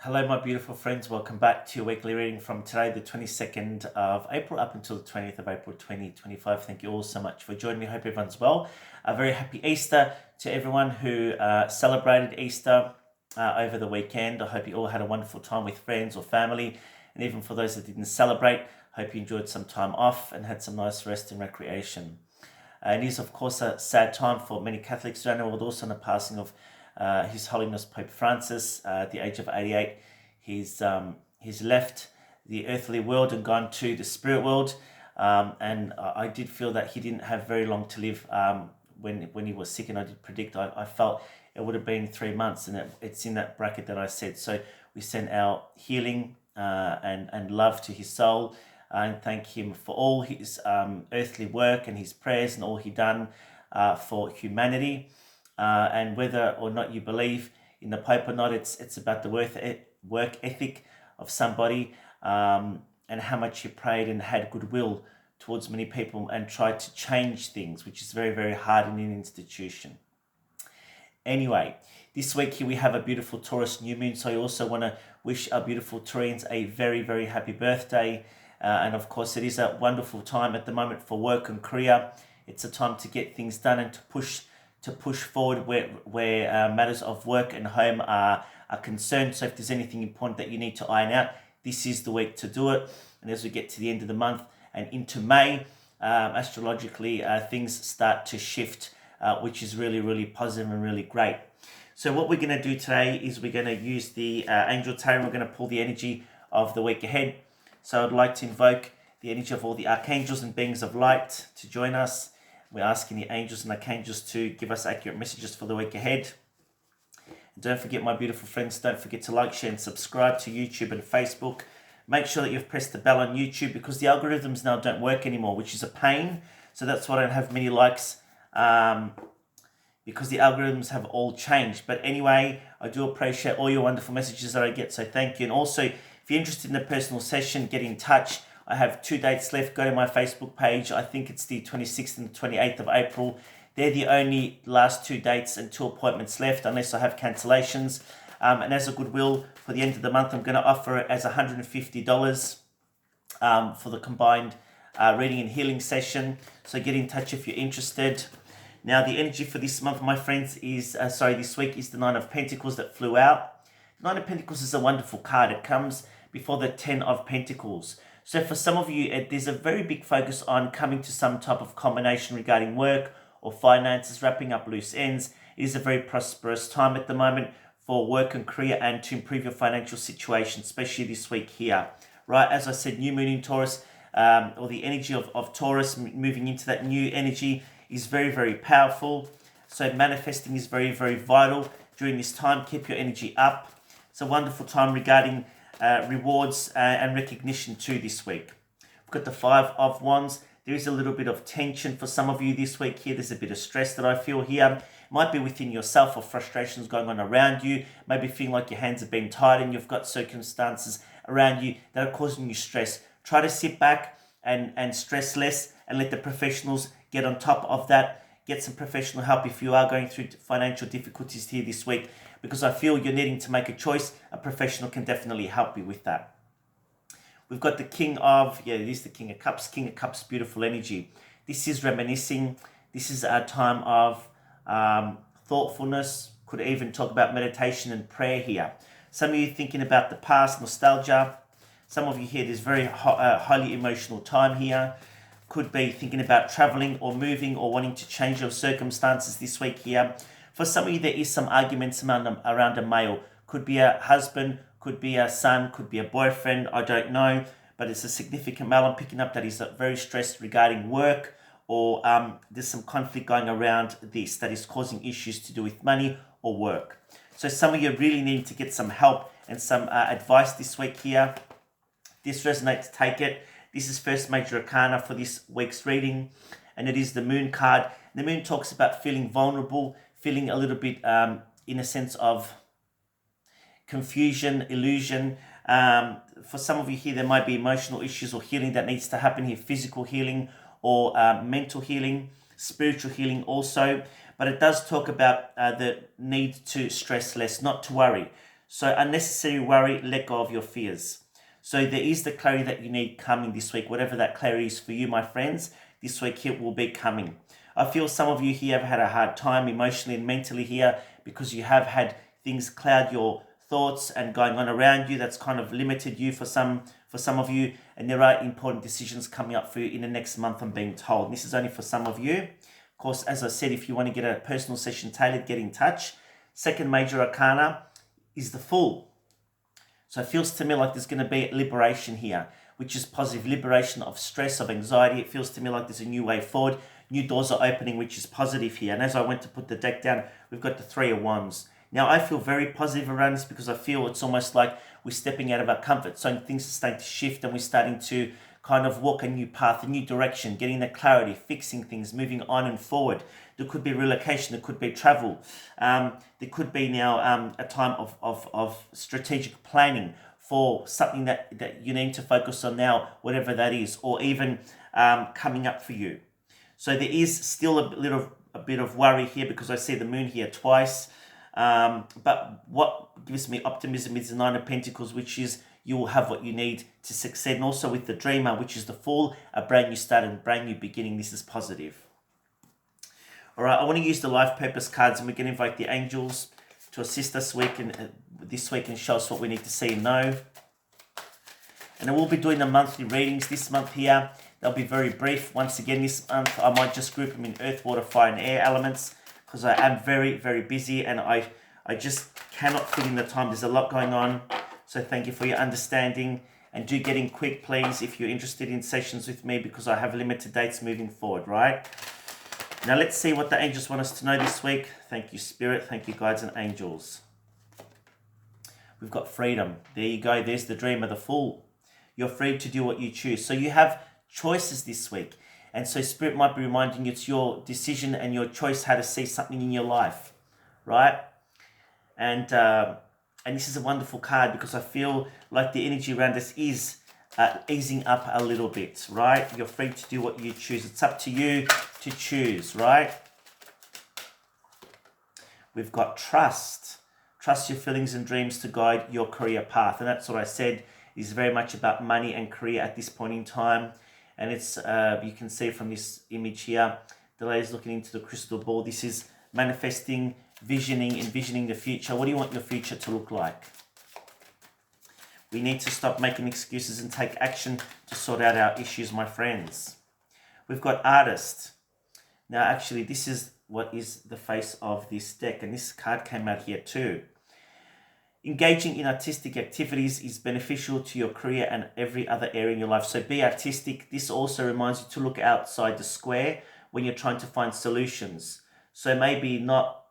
Hello, my beautiful friends. Welcome back to your weekly reading from today, the 22nd of April, up until the 20th of April 2025. Thank you all so much for joining me. Hope everyone's well. A very happy Easter to everyone who celebrated Easter over the weekend. I hope you all had a wonderful time with friends or family. And even for those that didn't celebrate, hope you enjoyed some time off and had some nice rest and recreation. It is, of course, a sad time for many Catholics around the world, also in the passing of His Holiness Pope Francis at the age of 88. He's left the earthly world and gone to the spirit world. And I did feel that he didn't have very long to live when he was sick, and I did predict, I felt it would have been 3 months, and it's in that bracket that I said. So we send our healing and love to his soul, and thank him for all his earthly work and his prayers and all he done for humanity. And whether or not you believe in the Pope or not, it's about the work ethic of somebody, and how much he prayed and had goodwill towards many people and tried to change things, which is very, very hard in an institution. Anyway, this week here we have a beautiful Taurus new moon, so I also want to wish our beautiful Taurians a very, very happy birthday. And of course, it is a wonderful time at the moment for work and career. It's a time to get things done and to push forward where matters of work and home are concerned. So if there's anything important that you need to iron out, this is the week to do it. And as we get to the end of the month and into May, astrologically, things start to shift, which is really, really positive and really great. So what we're going to do today is we're going to use the Angel Tarot, and we're going to pull the energy of the week ahead. So I'd like to invoke the energy of all the archangels and beings of light to join us. We're asking the angels and archangels to give us accurate messages for the week ahead. And don't forget, my beautiful friends, don't forget to like, share and subscribe to YouTube and Facebook. Make sure that you've pressed the bell on YouTube, because the algorithms now don't work anymore, which is a pain. So that's why I don't have many likes, because the algorithms have all changed. But anyway, I do appreciate all your wonderful messages that I get, so thank you. And also, if you're interested in a personal session, get in touch. I have 2 dates left. Go to my Facebook page. I think it's the 26th and the 28th of April. They're the only last 2 dates and 2 appointments left, unless I have cancellations. And as a goodwill for the end of the month, I'm going to offer it as $150 for the combined reading and healing session. So get in touch if you're interested. Now, the energy for this month, my friends, is this week is the Nine of Pentacles that flew out. The Nine of Pentacles is a wonderful card. It comes before the Ten of Pentacles. So for some of you, there's a very big focus on coming to some type of combination regarding work or finances, wrapping up loose ends. It is a very prosperous time at the moment for work and career and to improve your financial situation, especially this week here. Right, as I said, new moon in Taurus, or the energy of Taurus moving into that new energy is very, very powerful. So manifesting is very, very vital during this time. Keep your energy up. It's a wonderful time regarding rewards and recognition too this week. We've got the Five of Wands. There is a little bit of tension for some of you this week here. There's a bit of stress that I feel here. It might be within yourself or frustrations going on around you. Maybe feeling like your hands have been tied and you've got circumstances around you that are causing you stress. Try to sit back and stress less and let the professionals get on top of that. Get some professional help if you are going through financial difficulties here this week, because I feel you're needing to make a choice. A professional can definitely help you with that. We've got the King of Cups. King of Cups, beautiful energy. This is reminiscing. This is a time of thoughtfulness. Could even talk about meditation and prayer here. Some of you thinking about the past, nostalgia. Some of you here, there's very highly emotional time here. Could be thinking about traveling or moving or wanting to change your circumstances this week here. For some of you, there is some arguments around a male. Could be a husband, could be a son, could be a boyfriend, I don't know. But it's a significant male I'm picking up that is very stressed regarding work, or there's some conflict going around this that is causing issues to do with money or work. So some of you really need to get some help and some advice this week here. This resonates, take it. This is first major arcana for this week's reading, and it is the Moon card. The Moon talks about feeling vulnerable, feeling a little bit in a sense of confusion, illusion. For some of you here, there might be emotional issues or healing that needs to happen here, physical healing or mental healing, spiritual healing also. But it does talk about the need to stress less, not to worry. So unnecessary worry, let go of your fears. So there is the clarity that you need coming this week. Whatever that clarity is for you, my friends, this week it will be coming. I feel some of you here have had a hard time emotionally and mentally here because you have had things cloud your thoughts and going on around you. That's kind of limited you for some of you. And there are important decisions coming up for you in the next month, I'm being told. And this is only for some of you. Of course, as I said, if you want to get a personal session tailored, get in touch. Second major arcana is the Fool. So it feels to me like there's going to be liberation here, which is positive liberation of stress, of anxiety. It feels to me like there's a new way forward. New doors are opening, which is positive here. And as I went to put the deck down, we've got the Three of Wands. Now, I feel very positive around this because I feel it's almost like we're stepping out of our comfort zone. Things are starting to shift and we're starting to kind of walk a new path, a new direction, getting the clarity, fixing things, moving on and forward. There could be relocation, there could be travel. There could be now a time of strategic planning for something that you need to focus on now, whatever that is, or even coming up for you. So there is still a bit of worry here because I see the moon here twice. But what gives me optimism is the Nine of Pentacles, which is you will have what you need to succeed. And also with the Dreamer, which is the Fool, a brand new start and a brand new beginning. This is positive. All right, I want to use the life purpose cards and we're going to invite the angels to assist us this week and show us what we need to see and know. And I will be doing the monthly readings this month here. They'll be very brief. Once again, this month I might just group them in earth, water, fire and air elements because I am very, very busy and I just cannot fit in the time. There's a lot going on. So thank you for your understanding. And do get in quick, please, if you're interested in sessions with me because I have limited dates moving forward, right? Now let's see what the angels want us to know this week. Thank you, Spirit. Thank you, guides and angels. We've got freedom. There you go. There's the Dreamer, the Fool. You're free to do what you choose. So you have choices this week. And so Spirit might be reminding you it's your decision and your choice how to see something in your life, right? And this is a wonderful card because I feel like the energy around us is easing up a little bit, right? You're free to do what you choose. It's up to you to choose, right? We've got trust. Trust your feelings and dreams to guide your career path. And that's what I said is very much about money and career at this point in time. And it's you can see from this image here, the lady's looking into the crystal ball. This is manifesting, envisioning the future. What do you want your future to look like? We need to stop making excuses and take action to sort out our issues, my friends. We've got artist. Now, actually, this is what is the face of this deck. And this card came out here too. Engaging in artistic activities is beneficial to your career and every other area in your life. So be artistic. This also reminds you to look outside the square when you're trying to find solutions. So maybe not,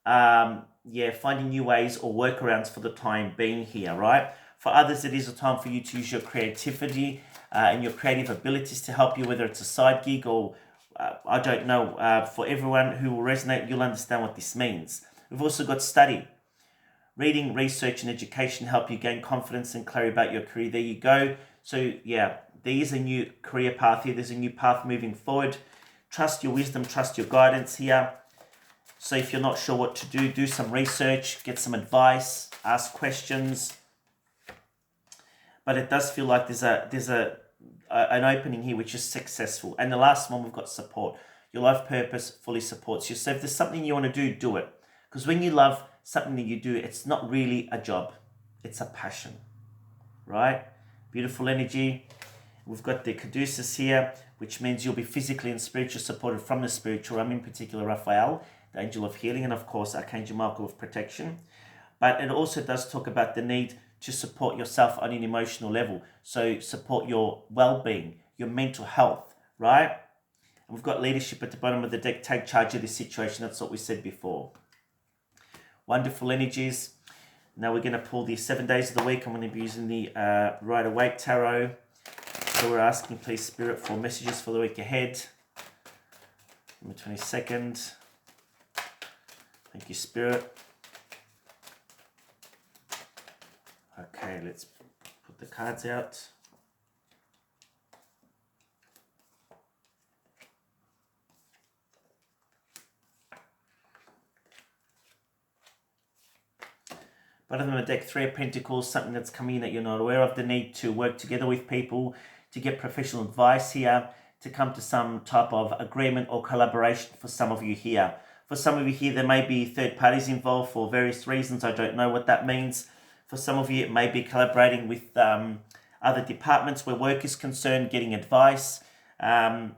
finding new ways or workarounds for the time being here, right? For others, it is a time for you to use your creativity and your creative abilities to help you, whether it's a side gig or, I don't know, for everyone who will resonate, you'll understand what this means. We've also got study. Reading, research and education help you gain confidence and clarity about your career. There you go. So yeah, there is a new career path here. There's a new path moving forward. Trust your wisdom, trust your guidance here. So if you're not sure what to do, do some research, get some advice, ask questions. But it does feel like there's an opening here which is successful. And the last one, we've got support. Your life purpose fully supports you. So if there's something you want to do it. Because when you love something that you do, it's not really a job. It's a passion, right? Beautiful energy. We've got the caduceus here, which means you'll be physically and spiritually supported from the spiritual realm, in particular Raphael, the angel of healing, and of course Archangel Michael of protection. But it also does talk about the need to support yourself on an emotional level. So support your well-being, your mental health, right? And we've got leadership at the bottom of the deck. Take charge of this situation. That's what we said before. Wonderful energies. Now we're going to pull the 7 days of the week. I'm going to be using the Right Awake Tarot. So we're asking, please, Spirit, for messages for the week ahead. On the 22nd. Thank you, Spirit. Okay, let's put the cards out. Bottom of the deck, Three of Pentacles, something that's coming in that you're not aware of, the need to work together with people, to get professional advice here, to come to some type of agreement or collaboration for some of you here. For some of you here, there may be third parties involved for various reasons. I don't know what that means. For some of you, it may be collaborating with other departments where work is concerned, getting advice. There's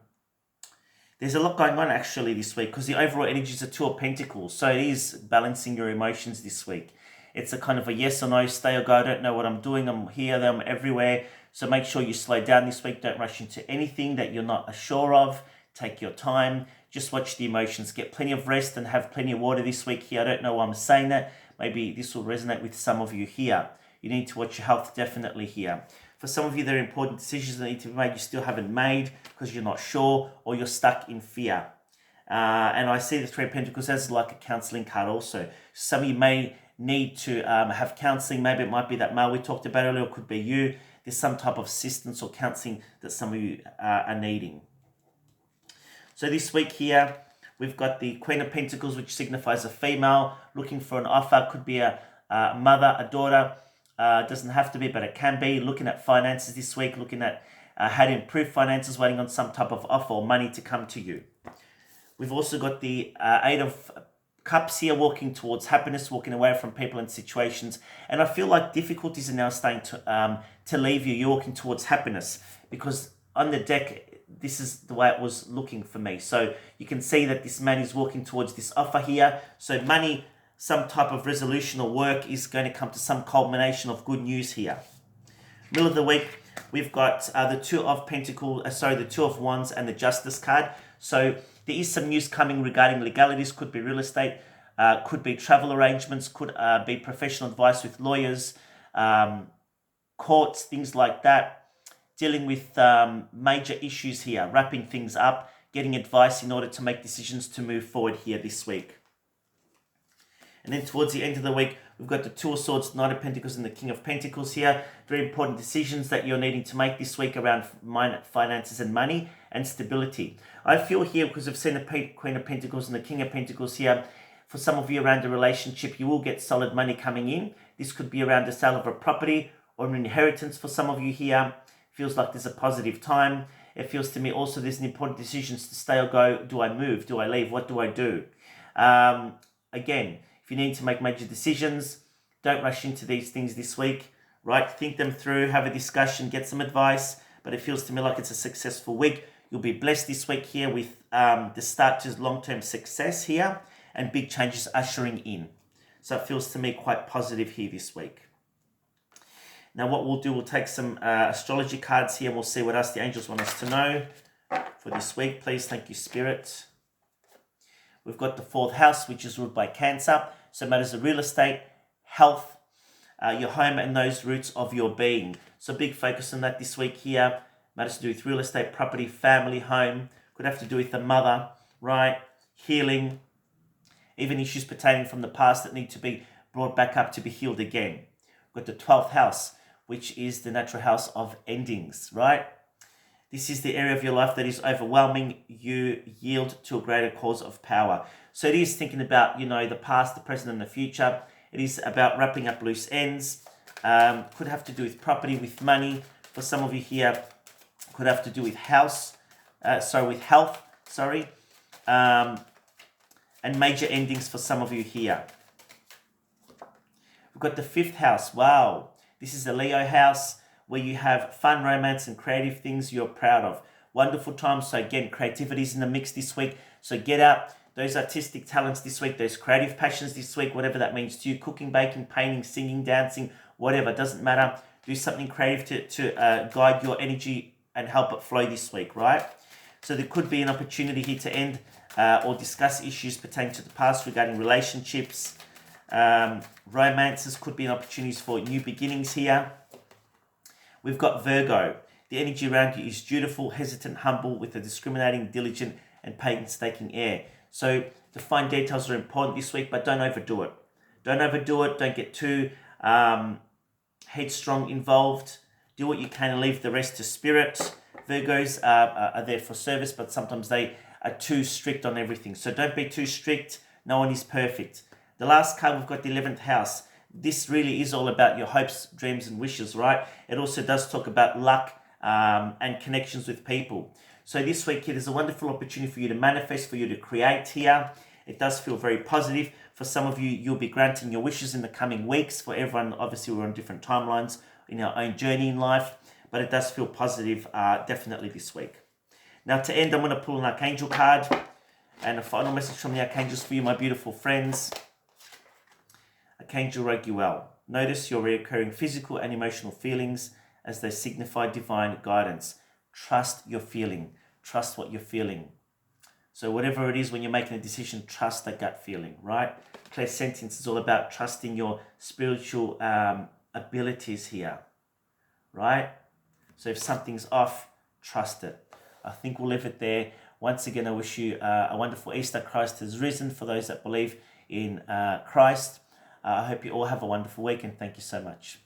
a lot going on actually this week because the overall energy is a Two of Pentacles. So it is balancing your emotions this week. It's a kind of a yes or no, stay or go. I don't know what I'm doing. I'm here, I'm everywhere. So make sure you slow down this week. Don't rush into anything that you're not sure of. Take your time. Just watch the emotions. Get plenty of rest and have plenty of water this week here. I don't know why I'm saying that. Maybe this will resonate with some of you here. You need to watch your health definitely here. For some of you, there are important decisions that need to be made you still haven't made because you're not sure or you're stuck in fear. And I see the Three of Pentacles as like a counseling card also. Some of you may need to have counseling. Maybe it might be that male we talked about earlier. It could be you. There's some type of assistance or counseling that some of you are needing. So this week here, we've got the Queen of Pentacles, which signifies a female looking for an offer. Could be a mother, a daughter. Doesn't have to be, but it can be. Looking at finances this week, looking at how to improve finances, waiting on some type of offer or money to come to you. We've also got the Eight of Cups here, walking towards happiness, walking away from people and situations. And I feel like difficulties are now starting to leave you. You're walking towards happiness because on the deck, this is the way it was looking for me. So you can see that this man is walking towards this offer here. So money, some type of resolution or work is going to come to some culmination of good news here. Middle of the week, we've got the Two of Pentacles, the Two of Wands and the Justice card. So there is some news coming regarding legalities. Could be real estate, could be travel arrangements, could be professional advice with lawyers, courts, things like that. Dealing with major issues here, wrapping things up, getting advice in order to make decisions to move forward here this week. And then towards the end of the week, we've got the Two of Swords, Knight of Pentacles, and the King of Pentacles here. Very important decisions that you're needing to make this week around finances and money and stability. I feel here, because I've seen the Queen of Pentacles and the King of Pentacles here, for some of you around a relationship, you will get solid money coming in. This could be around the sale of a property or an inheritance for some of you here. Feels like there's a positive time. It feels to me also there's an important decisions to stay or go. Do I move? Do I leave? What do I do? Again, if you need to make major decisions, don't rush into these things this week, right? Think them through, have a discussion, get some advice. But it feels to me like it's a successful week. You'll be blessed this week here with the start to long-term success here and big changes ushering in. So it feels to me quite positive here this week. Now what we'll do, we'll take some astrology cards here and we'll see what else the angels want us to know for this week. Please, thank you, Spirit. We've got the fourth house, which is ruled by Cancer. So matters of real estate, health, your home and those roots of your being. So big focus on that this week here. Matters to do with real estate, property, family, home. Could have to do with the mother, right? Healing. Even issues pertaining from the past that need to be brought back up to be healed again. We've got the 12th house, which is the natural house of endings, right? This is the area of your life that is overwhelming. You yield to a greater cause of power. So it is thinking about, the past, the present, and the future. It is about wrapping up loose ends. Could have to do with property, with money. For some of you here, could have to do with health. And major endings for some of you here. We've got the 5th house. Wow. This is the Leo house where you have fun, romance, and creative things you're proud of. Wonderful time. So again, creativity is in the mix this week. So get out those artistic talents this week, those creative passions this week, whatever that means to you. Cooking, baking, painting, singing, dancing, whatever. Doesn't matter. Do something creative to guide your energy and help it flow this week, right? So there could be an opportunity here to end or discuss issues pertaining to the past regarding relationships. Romances could be an opportunities for new beginnings here. We've got Virgo. The energy around you is dutiful, hesitant, humble, with a discriminating, diligent, and painstaking air. So the fine details are important this week, but don't overdo it. Don't overdo it. Don't get too headstrong involved. Do what you can and leave the rest to spirit. Virgos are there for service, but sometimes they are too strict on everything. So don't be too strict. No one is perfect. The last card, we've got the 11th house. this really is all about your hopes, dreams, and wishes, right? It also does talk about luck and connections with people. So this week, it is a wonderful opportunity for you to manifest, for you to create here. It does feel very positive. For some of you, you'll be granting your wishes in the coming weeks. For everyone, obviously, we're on different timelines in our own journey in life, but it does feel positive definitely this week. Now, to end, I'm going to pull an Archangel card and a final message from the Archangels for you, my beautiful friends. Archangel Raguel, notice your recurring physical and emotional feelings as they signify divine guidance. Trust your feeling. Trust what you're feeling. So whatever it is, when you're making a decision, trust that gut feeling, right? Clairsentience is all about trusting your spiritual abilities here, right? So if something's off, trust it. I think we'll leave it there. Once again, I wish you a wonderful Easter. Christ has risen for those that believe in Christ. I hope you all have a wonderful week, and thank you so much.